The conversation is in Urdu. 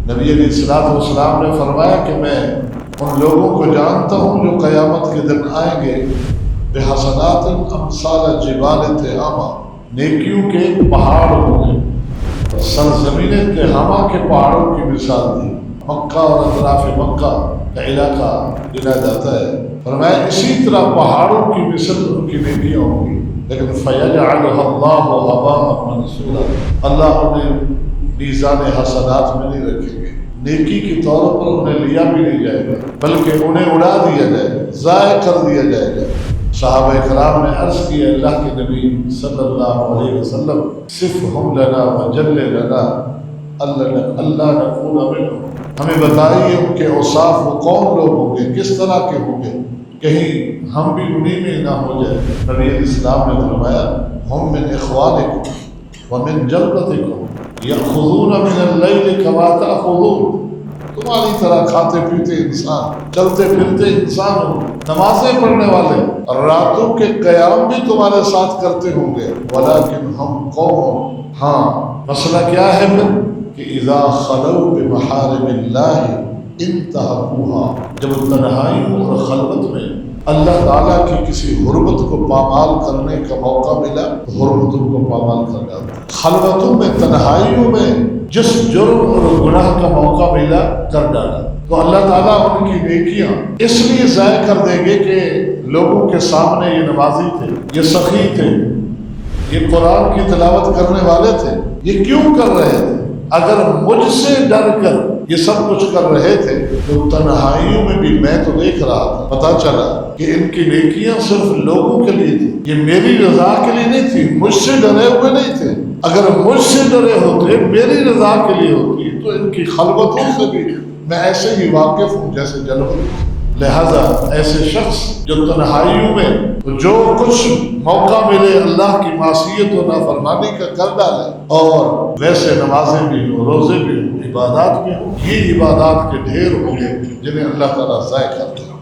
نبی علیہ الصلوۃ والسلام نے فرمایا کہ میں ان لوگوں کو جانتا ہوں جو قیامت کے دن آئیں گے بحسنات امثال جبال تہامہ، نیکیوں کے پہاڑ ہوں گے، سرزمین تہامہ کے پہاڑوں کی مثال دی۔ مکہ اور اطراف مکہ کا علاقہ گنا جاتا ہے، فرمایا اسی طرح پہاڑوں کی مثل ان کی نیکیاں ہوں گی، لیکن فَيَجْعَلُهَا اللَّهُ هَبَاءً مَنْثُورًا، اللہ انہیں میزان حسنات میں نہیں رکھیں گے، نیکی کے طور پر انہیں لیا بھی نہیں جائے گا، بلکہ انہیں اڑا دیا جائے گا، ضائع کر دیا جائے گا۔ صحابہ کرام نے عرض کیا اللہ کے نبی صلی اللہ علیہ وسلم صفہم لنا وجل لنا اللہ نکون منہم، ہمیں بتائیے ان کے اوصاف وہ کون لوگ ہوں گے، کس طرح کے ہوں گے، کہیں ہم بھی انہی میں نہ ہو جائے۔ نبی علیہ السلام نے فرمایا ہم من اخوانکم ومن جلدتکم یأخذون من اللیل کما تأخذون، تمہاری طرح کھاتے پیتے انسان، چلتے پھرتے انسان ہوں، نمازیں پڑھنے والے، اور راتوں کے قیام بھی تمہارے ساتھ کرتے ہوں گے، ولیکن ہم قوم، ہاں مسئلہ کیا ہے پھر کہ اذا خلوا بمحارم اللہ انتہکوها، جب تنہائیوں اور خلوت میں اللہ تعالیٰ کی کسی حرمت کو پامال کرنے کا موقع ملا تو حرمتوں کو پامال کر ڈالتے، خلوتوں میں تنہائیوں میں جس جرم اور گناہ کا موقع ملا کر ڈالا، تو اللہ تعالیٰ ان کی نیکیاں اس لیے ضائع کر دیں گے کہ لوگوں کے سامنے یہ نمازی تھے، یہ سخی تھے، یہ قرآن کی تلاوت کرنے والے تھے، یہ کیوں کر رہے تھے؟ اگر مجھ سے ڈر کر یہ سب کچھ کر رہے تھے تو تنہائیوں میں بھی میں تو دیکھ رہا تھا، پتا چلا کہ ان کی نیکیاں صرف لوگوں کے لیے تھی، یہ میری رضا کے لیے نہیں تھی، مجھ سے ڈرے ہوئے نہیں تھے۔ اگر مجھ سے ڈرے ہوتے، میری رضا کے لیے ہوتی، تو ان کی خلوتوں سے بھی میں ایسے ہی واقف ہوں جیسے جلوت۔ لہذا ایسے شخص جو تنہائیوں میں جو کچھ موقع ملے اللہ کی معصیت و نافرمانی کا کر ڈالے، اور ویسے نمازیں بھی ہوں، روزے بھی ہوں، عبادات بھی ہوں، یہ عبادات کے ڈھیر ہوں گے جنہیں اللہ تعالیٰ ضائع کرتے ہیں۔